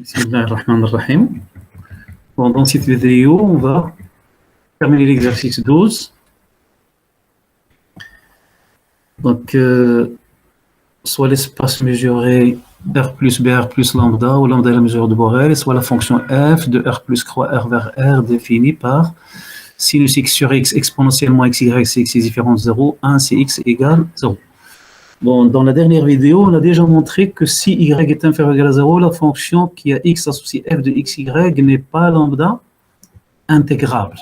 Bismillahirrahmanirrahim. Bon, dans cette vidéo, on va terminer l'exercice 12. Donc, soit l'espace mesuré R plus BR plus lambda, ou lambda est la mesure de Borel, soit la fonction f de R plus croix R vers R définie par sinus x sur x exponentiellement x, y, c'est x est différent de 0, 1 c'est x égale 0. Bon, dans la dernière vidéo, on a déjà montré que si y est inférieur ou égal à 0, la fonction qui a x associé f de xy n'est pas lambda intégrable.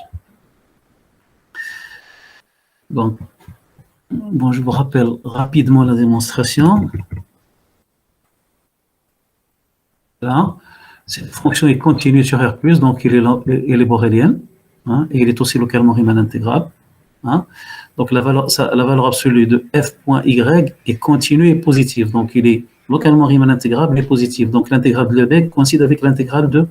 Donc, bon, je vous rappelle rapidement la démonstration. Là, cette fonction est continue sur R+, donc elle est borelienne, hein, et elle est aussi localement Riemann intégrable. Hein. Donc la valeur absolue de f.y est continue et positive. Donc il est localement Riemann intégrable et positive. Donc l'intégrale de Lebesgue coïncide avec l'intégrale de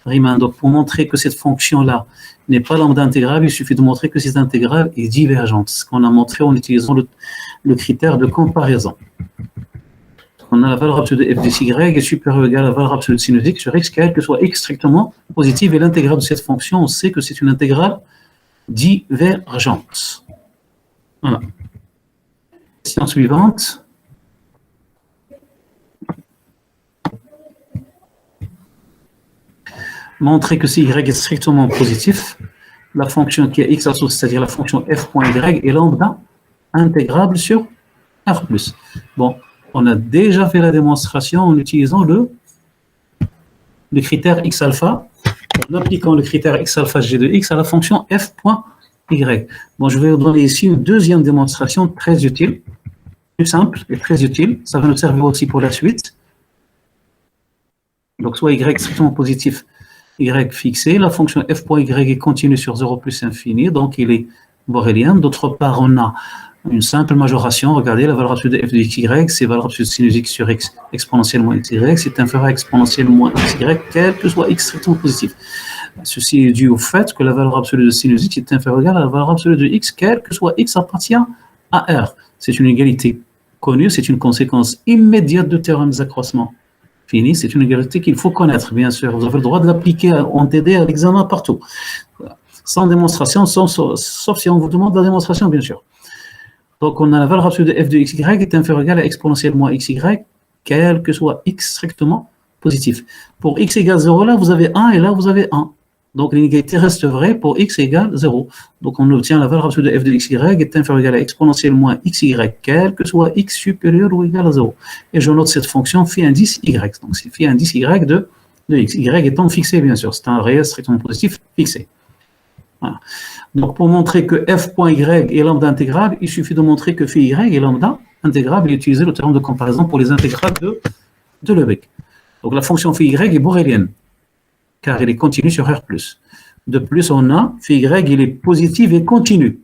Riemann. Donc pour montrer que cette fonction-là n'est pas lambda intégrable, il suffit de montrer que cette intégrale est divergente. Ce qu'on a montré en utilisant le critère de comparaison. On a la valeur absolue de f de y est supérieure ou égale à la valeur absolue de sinus x sur x, quelle que soit x strictement positive. Et l'intégrale de cette fonction, on sait que c'est une intégrale divergente. Voilà. Question suivante. Montrer que si y est strictement positif, la fonction qui est x associée, c'est-à-dire la fonction f.y, est lambda intégrable sur R+. Bon, on a déjà fait la démonstration en utilisant le critère x alpha, en appliquant le critère x alpha g de x à la fonction f.y. Bon, je vais vous donner ici une deuxième démonstration très utile, plus simple et très utile. Ça va nous servir aussi pour la suite. Donc, soit y strictement positif, y fixé, la fonction f.y est continue sur 0 plus infini, donc il est borélien. D'autre part, on a une simple majoration. Regardez, la valeur absolue de f de xy, c'est la valeur absolue de sinus x sur x exponentiellement xy, c'est inférieur à exponentiellement xy, quel que soit x strictement positif. Ceci est dû au fait que la valeur absolue de sinus x est inférieure ou égale à la valeur absolue de x, quel que soit x appartient à R. C'est une égalité connue, c'est une conséquence immédiate de théorème des accroissements finis. C'est une égalité qu'il faut connaître, bien sûr. Vous avez le droit de l'appliquer en TD à l'examen partout. Sans démonstration, sauf si on vous demande la démonstration, bien sûr. Donc, on a la valeur absolue de f de xy est inférieure ou égale à exponentiellement xy, quel que soit x strictement positif. Pour x égale 0, là, vous avez 1 et là, vous avez 1. Donc, l'inégalité reste vraie pour x égale 0. Donc, on obtient la valeur absolue de f de xy est inférieure ou égale à exponentiellement xy, quel que soit x supérieur ou égal à 0. Et je note cette fonction phi indice y. Donc, c'est phi indice y de x. Y étant fixé, bien sûr. C'est un réel strictement positif fixé. Voilà. Donc, pour montrer que f.y est lambda intégrable, il suffit de montrer que phi y est lambda intégrable et utiliser le théorème de comparaison pour les intégrales de Lebesgue. Donc, la fonction phi y est borelienne, car elle est continue sur R+. De plus, on a phi y, il est positif et continu.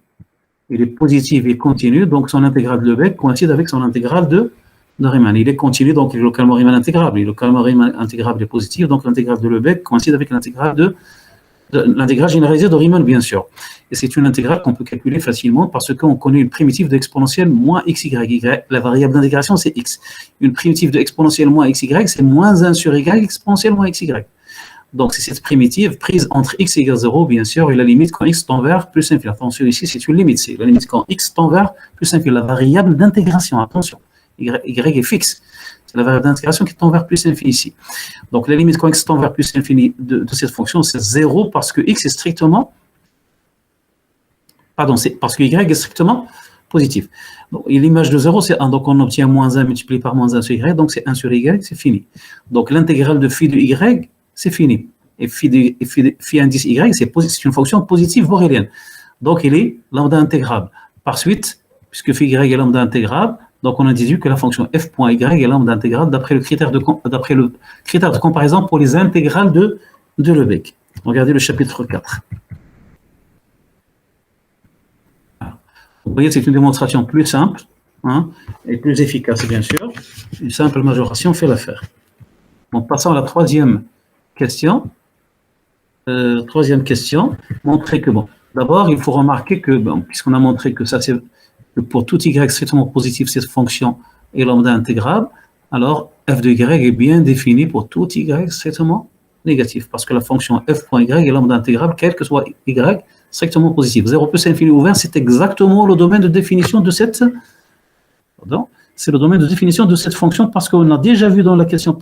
Il est positif et continu, donc son intégrale de Lebesgue coïncide avec son intégrale de Riemann. Il est continu, donc il est localement Riemann intégrable. Il est localement Riemann intégrable et positif, donc l'intégrale de Lebesgue coïncide avec l'intégrale de l'intégrale généralisée de Riemann, bien sûr. Et c'est une intégrale qu'on peut calculer facilement parce qu'on connaît une primitive de exponentielle moins xy. La variable d'intégration, c'est x. Une primitive de exponentielle moins xy, c'est moins 1 sur y exponentielle moins xy. Donc, c'est cette primitive prise entre x égale 0, bien sûr, et la limite quand x tend vers plus infini. Attention, ici, c'est une limite. C'est la limite quand x tend vers plus infini. La variable d'intégration, attention. Y est fixe. C'est la variable d'intégration qui tend vers plus infini ici. Donc, la limite quand x tend vers plus infini de cette fonction, c'est 0 parce que x est strictement... Pardon, c'est parce que y est strictement positif. Donc, et l'image de 0, c'est 1. Donc, on obtient moins 1 multiplié par moins 1 sur y. Donc, c'est 1 sur y, c'est fini. Donc, l'intégrale de phi de y, c'est fini. Et phi indice y, c'est une fonction positive borelienne. Donc, il est lambda intégrable. Par suite, puisque phi y est lambda intégrable, donc, on a déduit que la fonction f.y est lambda intégrale d'après le critère de comparaison pour les intégrales de Lebesgue. Regardez le chapitre 4. Vous voyez, c'est une démonstration plus simple, hein, et plus efficace, bien sûr. Une simple majoration fait l'affaire. Bon, passons à la troisième question. Montrer que, bon, d'abord, il faut remarquer que, bon, puisqu'on a montré que ça, c'est que pour tout y strictement positif, cette fonction est lambda intégrable, alors f de y est bien défini pour tout y strictement négatif, parce que la fonction f.y est lambda intégrable, quel que soit y strictement positif. 0 plus infini ouvert, c'est exactement le domaine de définition de cette... Pardon, c'est le domaine de définition de cette fonction, parce qu'on a déjà vu dans la question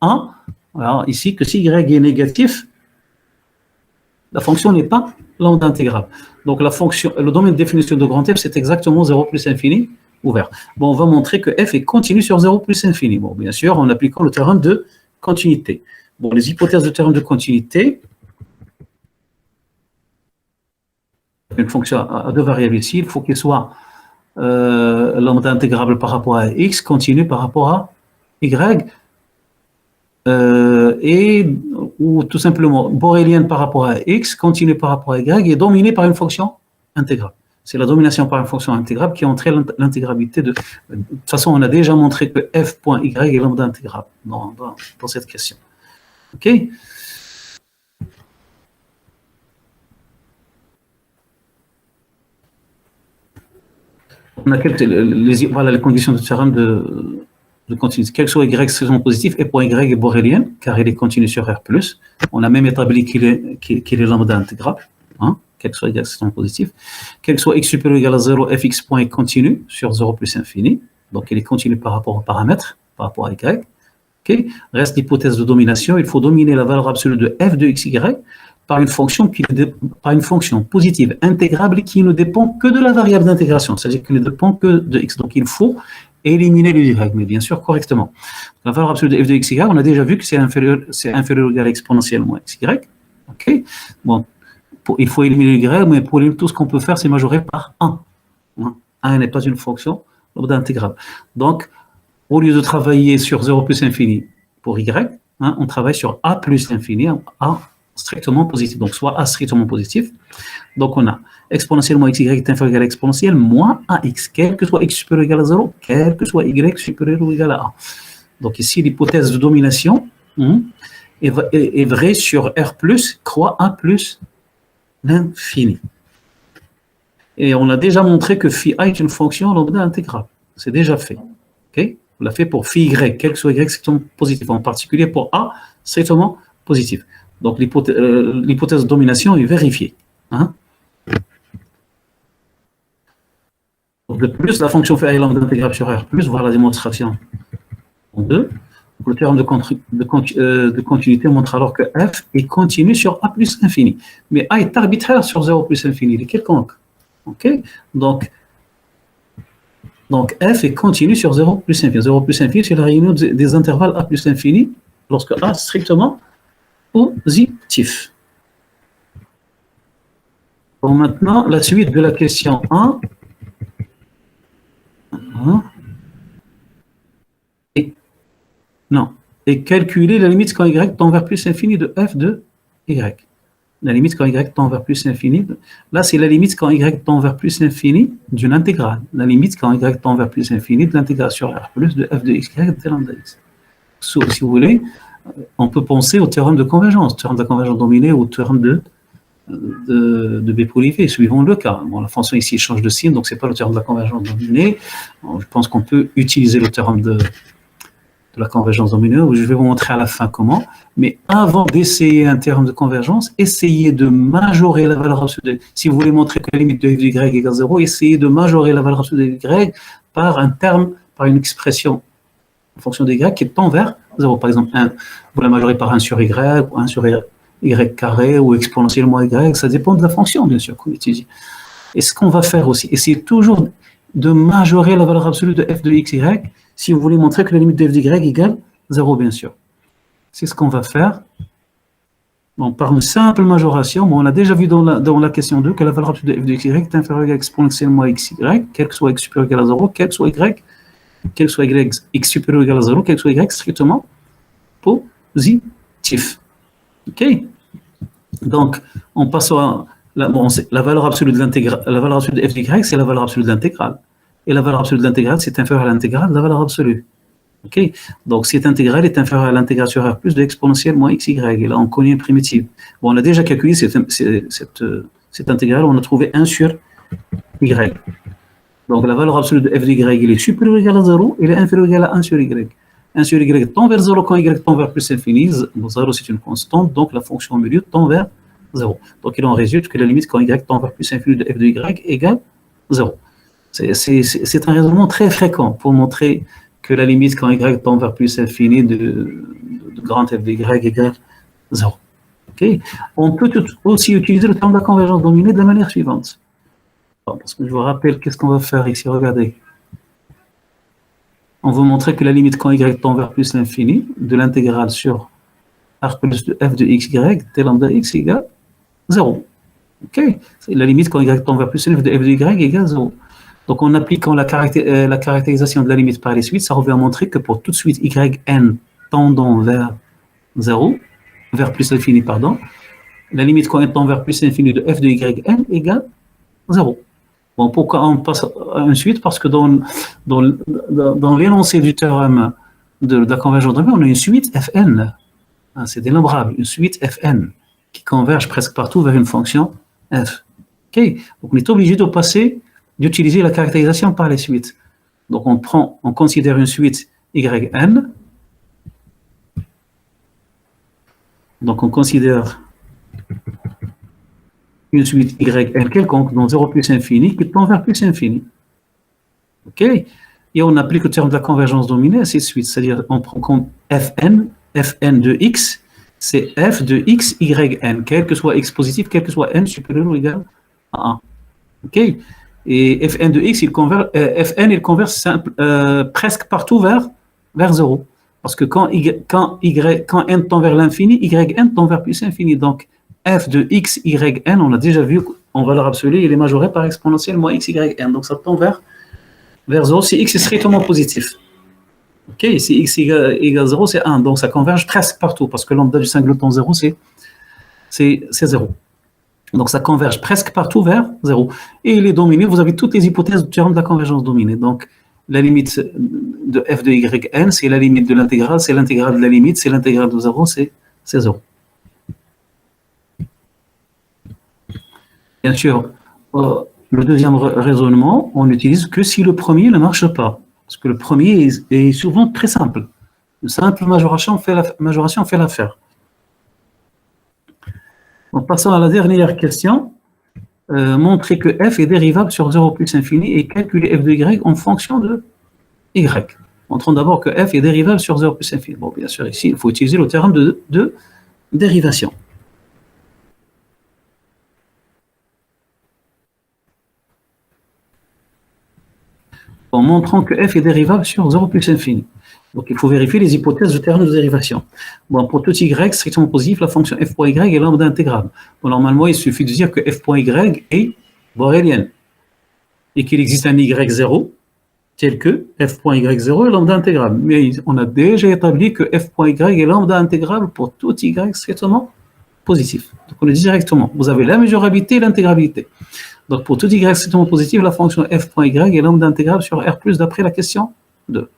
1, alors ici, que si y est négatif, la fonction n'est pas lambda intégrable. Donc le domaine de définition de grand F, c'est exactement 0 plus infini ouvert. Bon, on va montrer que f est continu sur 0 plus infini. Bon, bien sûr, en appliquant le théorème de continuité. Bon, les hypothèses de théorème de continuité, une fonction à deux variables ici, il faut qu'il soit lambda intégrable par rapport à x, continu par rapport à y, ou tout simplement borelienne par rapport à x, continue par rapport à y, et dominée par une fonction intégrable. C'est la domination par une fonction intégrable qui entraîne l'intégrabilité de... De toute façon, on a déjà montré que f.y est lambda intégrable dans cette question. OK? On a voilà les conditions de théorème de continuité. Quel que soit y strictement positif, f.y est borelienne, car il est continu sur R+. On a même établi qu'il est lambda intégrable. Hein? Quel que soit y strictement positif. Quel que soit x supérieur ou égal à 0, fx point est continu sur 0 plus infini. Donc, il est continu par rapport au paramètre, par rapport à y. Okay. Reste l'hypothèse de domination. Il faut dominer la valeur absolue de f de xy par une fonction positive intégrable qui ne dépend que de la variable d'intégration, c'est-à-dire qui ne dépend que de x. Donc, il faut éliminer le y, mais bien sûr correctement. La valeur absolue de f de xy, on a déjà vu que c'est inférieur ou égal à exponentielle moins xy. Okay. Bon, il faut éliminer le y, mais pour éliminer tout ce qu'on peut faire, c'est majorer par 1. 1 n'est pas une fonction intégrable. Donc, au lieu de travailler sur 0 plus infini pour y, on travaille sur a plus infini, a strictement positif. Donc, soit a strictement positif. Donc, on a exponentielle moins xy est inférieur ou égal à exponentielle moins ax, quel que soit x supérieur ou égal à 0, quel que soit y supérieur ou égal à a. Donc, ici, l'hypothèse de domination est vraie sur R+, croix a plus l'infini. Et on a déjà montré que phi a est une fonction lambda intégrable. C'est déjà fait. Okay? On l'a fait pour phi y, quel que soit y strictement positif, en particulier pour a strictement positif. Donc l'hypothèse de domination est vérifiée. Hein? Donc, de plus, la fonction phi a est lambda intégrable sur R+, voir la démonstration en 2. Le théorème de continuité montre alors que f est continu sur a plus infini. Mais a est arbitraire sur 0 plus infini, il est quelconque. Okay? Donc, f est continu sur 0 plus infini. 0 plus infini, c'est la réunion des intervalles a plus infini lorsque a strictement positif. Bon, maintenant, la suite de la question 1. Et calculer la limite quand y tend vers plus infini de f de y. La limite quand y tend vers plus infini, là c'est la limite quand y tend vers plus infini d'une intégrale. La limite quand y tend vers plus infini de l'intégrale sur R plus de f de xy de lambda x. Si vous voulez, on peut penser au théorème de convergence dominé ou au théorème de B privé, suivant le cas. Bon, la fonction ici change de signe, donc ce n'est pas le théorème de la convergence dominée. Bon, je pense qu'on peut utiliser le théorème de la convergence dominée, je vais vous montrer à la fin comment. Mais avant d'essayer un théorème de convergence, essayez de majorer la valeur absolue de... Si vous voulez montrer que la limite de f de y égale 0, essayez de majorer la valeur absolue de y par un terme, par une expression en fonction de y qui tend vers 0. Par exemple, vous la majorez par 1 sur y, ou 1 sur y carré, ou exponentiellement y, ça dépend de la fonction, bien sûr, qu'on étudie. Et ce qu'on va faire aussi, essayez toujours de majorer la valeur absolue de f de xy si vous voulez montrer que la limite de f de y égale 0, bien sûr. C'est ce qu'on va faire. Bon, par une simple majoration, bon, on a déjà vu dans la question 2 que la valeur absolue de f de xy est inférieure à exponentiellement xy, quel que soit x supérieur ou égal à 0, quel que soit y, x supérieur ou égal à 0, quel que soit y strictement positif. OK? Donc, on passe à la valeur absolue de l'intégrale. La valeur absolue de f de y, c'est la valeur absolue de l'intégrale. Et la valeur absolue de l'intégrale, c'est inférieur à l'intégrale de la valeur absolue. OK? Donc, cette intégrale est inférieure à l'intégrale sur R plus de exponentielle moins xy. Et là, on connaît une primitive. Bon, on a déjà calculé cette intégrale, on a trouvé 1 sur y. Donc la valeur absolue de f de y, il est supérieur ou égal à 0, il est inférieur ou égal à 1 sur y. 1 sur y tend vers 0 quand y tend vers plus l'infini. 0 c'est une constante, donc la fonction au milieu tend vers 0. Donc il en résulte que la limite quand y tend vers plus l'infini de f de y égale 0. C'est un raisonnement très fréquent pour montrer que la limite quand y tend vers plus l'infini de grand f de y égale 0. Okay. On peut aussi utiliser le terme de la convergence dominée de la manière suivante. Parce que je vous rappelle, qu'est-ce qu'on va faire ici? Regardez. On va montrer que la limite quand y tend vers plus l'infini de l'intégrale sur r plus de f de xy, t lambda x égale 0. Okay. La limite quand y tend vers plus l'infini de f de y égale 0. Donc en appliquant la caractérisation de la limite par les suites, ça revient à montrer que pour toute suite yn tendant vers 0, vers plus l'infini, pardon, la limite quand elle tend vers plus l'infini de f de yn égale 0. Bon, pourquoi on passe à une suite? Parce que dans l'énoncé du théorème de la convergence dominée, on a une suite fn. C'est dénombrable, une suite fn qui converge presque partout vers une fonction f. Okay. Donc on est obligé d'utiliser la caractérisation par les suites. Donc on considère une suite yn. Donc on considère une suite yn quelconque dans 0 plus infini qui tend vers plus infini. OK? Et on applique le terme de la convergence dominée à ces suites, c'est-à-dire on prend comme fn de x, c'est f de x, yn, quel que soit x positif, quel que soit n supérieur ou égal à 1. OK? Et fn de x, fn, il converge presque partout vers 0. Parce que quand n tend vers l'infini, yn tend vers plus infini. Donc, f de x, yn, on a déjà vu en valeur absolue, il est majoré par exponentielle moins x, yn. Donc, ça tend vers 0 si x est strictement positif. OK, si x égale 0, c'est 1. Donc, ça converge presque partout parce que lambda du singleton 0, c'est 0. Donc, ça converge presque partout vers 0. Et il est dominé, vous avez toutes les hypothèses du théorème de la convergence dominée. Donc, la limite de f de yn, c'est la limite de l'intégrale, c'est l'intégrale de la limite, c'est l'intégrale de 0, c'est 0. Bien sûr, le deuxième raisonnement, on n'utilise que si le premier ne marche pas. Parce que le premier est souvent très simple. Une simple majoration fait l'affaire. En passant à la dernière question, montrer que f est dérivable sur 0 plus infini et calculer f de y en fonction de y. Montrons d'abord que f est dérivable sur 0 plus infini. Bon, bien sûr, ici, il faut utiliser le théorème de dérivation. En montrant que f est dérivable sur 0 plus infini. Donc, il faut vérifier les hypothèses du théorème de dérivation. Bon, pour tout y strictement positif, la fonction f.y est lambda intégrable. Bon, normalement, il suffit de dire que f.y est borélienne et qu'il existe un y0 tel que f.y0 est lambda intégrable. Mais on a déjà établi que f.y est lambda intégrable pour tout y strictement positif. Donc, on le dit directement. Vous avez la mesurabilité et l'intégrabilité. Donc, pour tout y strictement positif, la fonction f.y est lambda intégrable sur R+, d'après la question 2.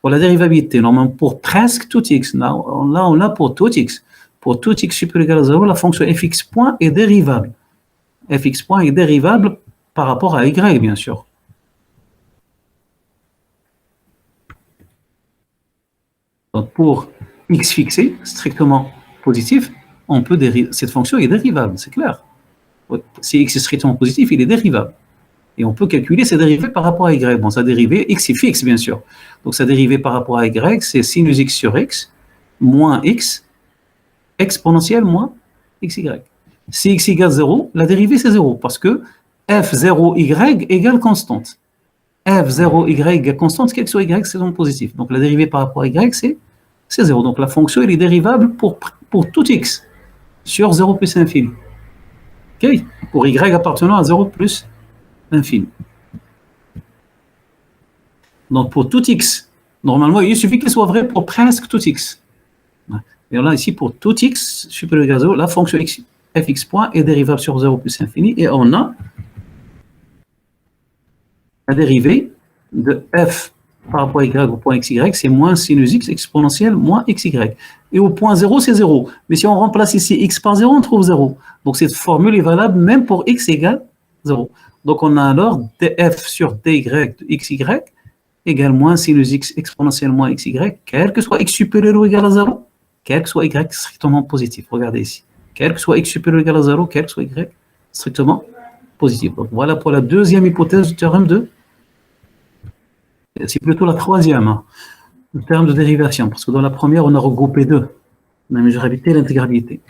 Pour la dérivabilité, normalement, pour presque tout x, là, on a pour tout x. Pour tout x supérieur ou égal à 0, la fonction fx point est dérivable. Fx point est dérivable par rapport à y, bien sûr. Donc, pour x fixé, strictement positif, cette fonction est dérivable, c'est clair. Si x est strictement positif, il est dérivable. Et on peut calculer sa dérivée par rapport à y. Bon, sa dérivée, x est fixe, bien sûr. Donc, sa dérivée par rapport à y, c'est sinus x sur x, moins x, exponentielle moins xy. Si x égale 0, la dérivée, c'est 0, parce que f0y égale constante. f0y égale constante, quel que soit y, c'est donc positif. Donc, la dérivée par rapport à y, c'est 0. Donc, la fonction, elle est dérivable pour tout x sur 0 plus infini. Okay. Pour y appartenant à 0 plus infini. Donc, pour tout x, normalement, il suffit qu'il soit vrai pour presque tout x. Et là, ici, pour tout x supérieur ou égal à 0, la fonction fx point est dérivable sur 0 plus infini, et on a la dérivée de f par rapport à y au point xy, c'est moins sinus x exponentielle moins xy. Et au point 0, c'est 0. Mais si on remplace ici x par 0, on trouve 0. Donc, cette formule est valable même pour x égale 0. Donc, on a alors df sur dy de xy égale moins sinus x exponentielle moins xy, quel que soit x supérieur ou égal à 0, quel que soit y strictement positif. Regardez ici. Quel que soit x supérieur ou égal à 0, quel que soit y strictement positif. Donc, voilà pour la deuxième hypothèse du théorème de... C'est plutôt la troisième, hein, le théorème de dérivation, parce que dans la première, on a regroupé deux, la mesurabilité et l'intégrabilité.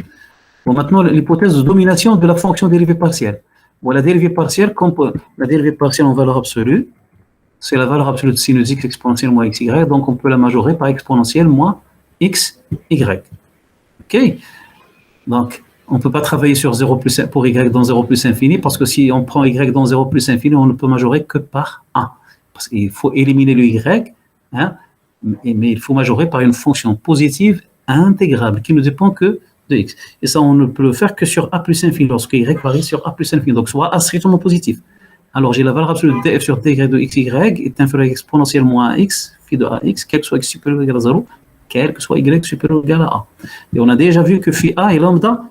Bon, maintenant, l'hypothèse de domination de la fonction dérivée partielle. Bon, la dérivée partielle, la dérivée partielle en valeur absolue, c'est la valeur absolue de sinus x exponentielle moins xy, donc on peut la majorer par exponentielle moins xy. OK? Donc, on ne peut pas travailler sur 0 plus, pour y dans 0 plus infini, parce que si on prend y dans 0 plus infini, on ne peut majorer que par 1. Parce qu'il faut éliminer le y, hein, mais il faut majorer par une fonction positive intégrable qui ne dépend que de x. Et ça, on ne peut le faire que sur a plus infini, lorsque y varie sur a plus infini, donc soit a strictement positif. Alors, j'ai la valeur absolue de df sur dy de xy est inférieure à exponentielle moins x, phi de ax, quel que soit x supérieur ou égal à 0, quel que soit y supérieur ou égal à a. Et on a déjà vu que phi a est lambda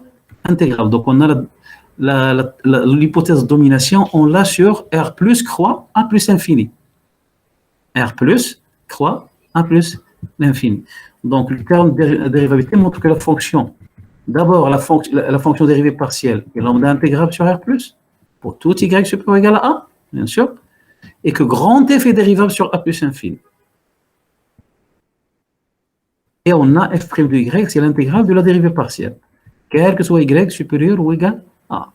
intégrable. Donc, on a l'hypothèse de domination, on l'a sur r plus croix a plus infini. R plus croix a plus l'infini. Donc, le terme de dérivabilité montre que la fonction, d'abord, la fonction dérivée partielle est lambda intégrable sur R plus, pour tout y supérieur ou égal à a, bien sûr, et que grand f est dérivable sur a plus infini. Et on a f' de y, c'est l'intégrale de la dérivée partielle, quel que soit y supérieur ou égal à a.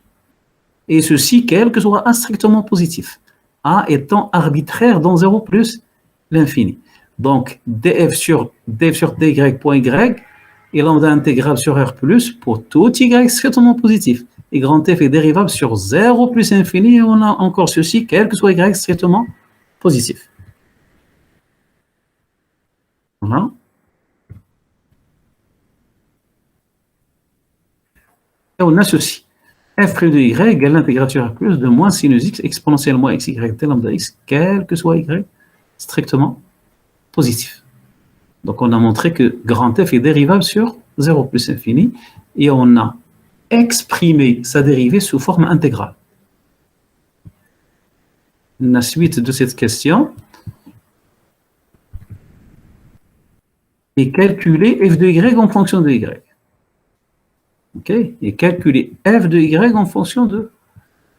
Et ceci, quel que soit a strictement positif, a étant arbitraire dans 0 plus l'infini. Donc, df sur dy point y est lambda intégrable sur r plus pour tout y strictement positif. Et grand f est dérivable sur 0 plus infini, et on a encore ceci, quel que soit y strictement positif. Voilà. Et on a ceci. f' de y égale l'intégrale sur r plus de moins sinus x exponentielle moins xy t lambda x, quel que soit y strictement positif. Donc, on a montré que grand f est dérivable sur 0 plus infini, et on a exprimé sa dérivée sous forme intégrale. La suite de cette question est calculer f de y en fonction de y. OK? Et calculer f de y en fonction de...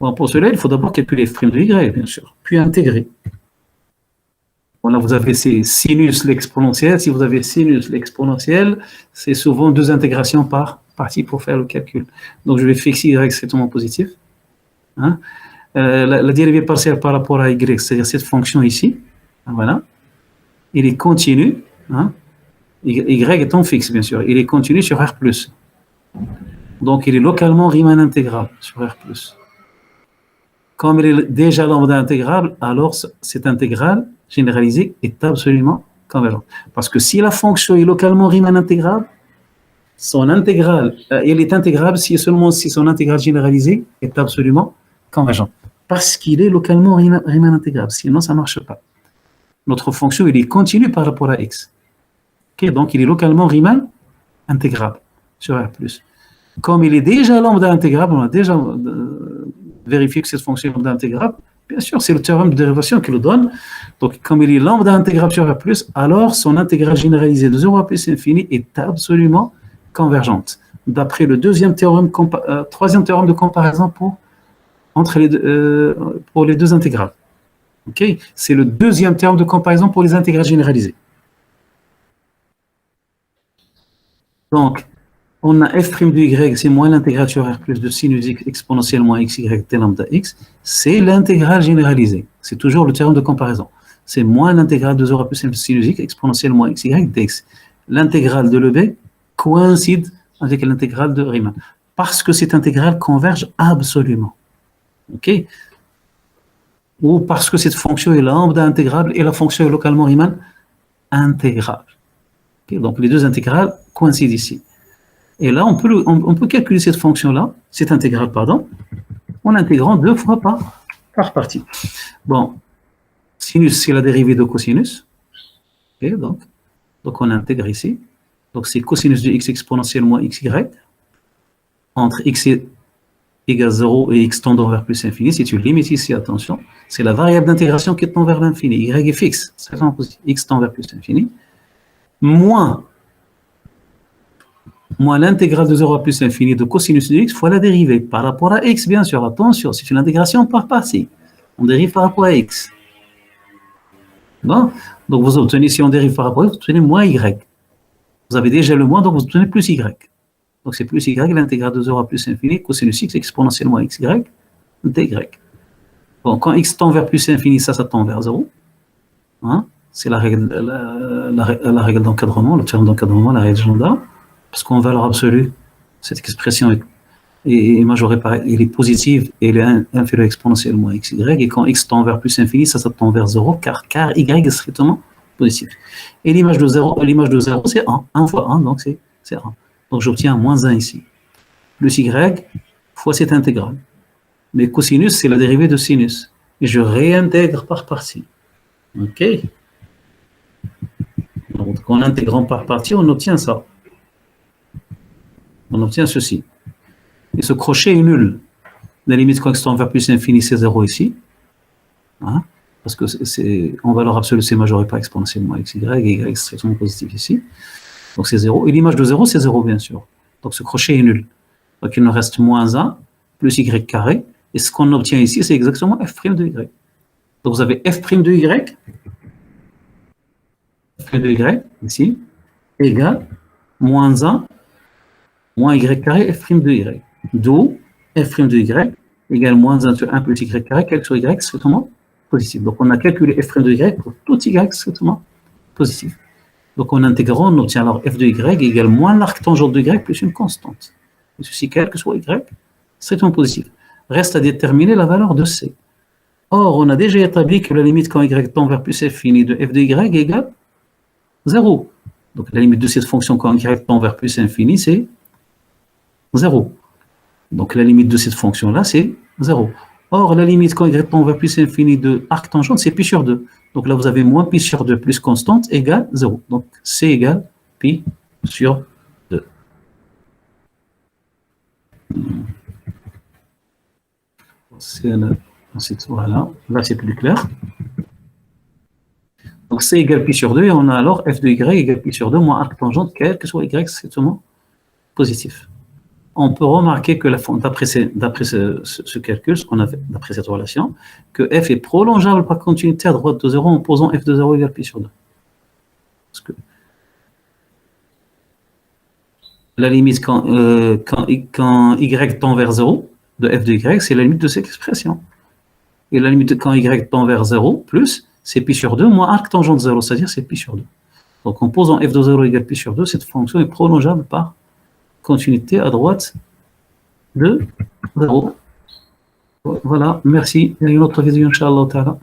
Bon, pour cela, il faut d'abord calculer f' de y, bien sûr, puis intégrer. Bon, là, vous avez sinus l'exponentielle. Si vous avez sinus l'exponentielle, c'est souvent deux intégrations par partie pour faire le calcul. Donc, je vais fixer y strictement positif. Hein? La dérivée partielle par rapport à y, c'est-à-dire cette fonction ici. Voilà. Il est continu. Hein? Y étant fixe, bien sûr. Il est continu sur R+. Donc, il est localement Riemann intégrable sur R+. Comme il est déjà lambda intégrable, alors cette intégrale généralisée est absolument convergente. Parce que si la fonction est localement Riemann intégrable, son intégrale, elle est intégrable seulement si son intégrale généralisée est absolument convergente. Parce qu'il est localement Riemann intégrable. Sinon, ça ne marche pas. Notre fonction, il est continue par rapport à x. Okay, donc, il est localement Riemann intégrable sur R+. Comme il est déjà lambda intégrable, on a déjà vérifié que cette fonction est lambda intégrable, bien sûr, c'est le théorème de dérivation qui le donne. Donc, comme il est lambda intégrable sur R+, alors son intégrale généralisée de 0 à plus infini est absolument convergente. D'après le troisième théorème de comparaison pour les deux intégrales. Okay? C'est le deuxième théorème de comparaison pour les intégrales généralisées. Donc, on a f' de y, c'est moins l'intégrale sur R plus de sinus x exponentielle moins xy t lambda x, c'est l'intégrale généralisée. C'est toujours le théorème de comparaison. C'est moins l'intégrale de 0 à plus sinus x exponentielle moins xy dx. L'intégrale de l'EB coïncide avec l'intégrale de Riemann. Parce que cette intégrale converge absolument. OK? Ou parce que cette fonction est lambda intégrable et la fonction est localement Riemann intégrable. Okay? Donc, les deux intégrales coïncident ici. Et là, on peut calculer cette fonction-là, cette intégrale, pardon, en intégrant deux fois par partie. Bon, sinus, c'est la dérivée de cosinus. Okay, donc, on intègre ici. Donc, c'est cosinus de x exponentielle moins xy entre x égale 0 et x tendant vers plus infini, c'est une limite ici, attention, c'est la variable d'intégration qui tend vers l'infini. Y est fixe, x tend vers plus infini, moins l'intégrale de 0 à plus infini de cosinus de x fois la dérivée par rapport à x, bien sûr. Attention, c'est une intégration par partie. On dérive par rapport à x. Bon, donc vous obtenez, si on dérive par rapport à x, vous obtenez moins y. Vous avez déjà le moins, donc vous obtenez plus y. Donc c'est plus y, l'intégrale de 0 à plus infini, cosinus x exponentiellement xy, dy. Bon, quand x tend vers plus infini, ça tend vers 0. Hein? C'est la règle, la règle d'encadrement, le terme d'encadrement, la règle de Janda. Parce qu'en valeur absolue, cette expression est majorée par, elle est positive et elle est inférieure exponentiellement à xy. Et quand x tend vers plus infini, ça tend vers 0, car y est strictement positif. Et l'image de 0, c'est 1. 1 fois 1, donc c'est 1. Donc j'obtiens moins 1 ici. Plus y fois cette intégrale. Mais cosinus, c'est la dérivée de sinus. Et je réintègre par partie. OK? Donc en intégrant par partie, on obtient ça. On obtient ceci. Et ce crochet est nul. La limite quand x tend vers plus infini, c'est 0 ici. Hein? Parce que en valeur absolue, c'est majoré par exponentiellement xy, et y est strictement positif ici. Donc c'est 0. Et l'image de 0, c'est 0, bien sûr. Donc ce crochet est nul. Donc il nous reste moins 1 plus y carré. Et ce qu'on obtient ici, c'est exactement f' de y. Donc vous avez f' de y, ici, égale moins 1 moins y carré f' de y. D'où f' de y égale moins 1 sur 1 plus y carré, quel que soit y strictement positif. Donc on a calculé f' de y pour tout y strictement positif. Donc en intégrant, on obtient alors f de y égale moins l'arc tangent de y plus une constante. Et ceci, quel que soit y, strictement positif. Reste à déterminer la valeur de c. Or, on a déjà établi que la limite quand y tend vers plus infini de f de y égale 0. Donc la limite de cette fonction quand y tend vers plus infini, c'est 0. Donc la limite de cette fonction-là, c'est 0. Or, la limite quand y tend vers plus infini de arc tangente, c'est pi sur 2. Donc là, vous avez moins pi sur 2 plus constante égale 0. Donc c égale pi sur 2. Ensuite, voilà. Là, c'est plus clair. Donc c égale pi sur 2 et on a alors f de y égale pi sur 2 moins arc tangente, quel que soit y strictement positif. On peut remarquer que d'après ce calcul, ce qu'on a fait, d'après cette relation, que f est prolongeable par continuité à droite de 0 en posant f de 0 égale pi sur 2. Parce que la limite quand y tend vers 0 de f de y, c'est la limite de cette expression. Et la limite quand y tend vers 0 plus, c'est pi sur 2 moins arc tangente 0, c'est-à-dire c'est pi sur 2. Donc en posant f de 0 égale pi sur 2, cette fonction est prolongeable par continuité à droite de 0. Voilà, merci. Il y a une autre vidéo, Inch'Allah.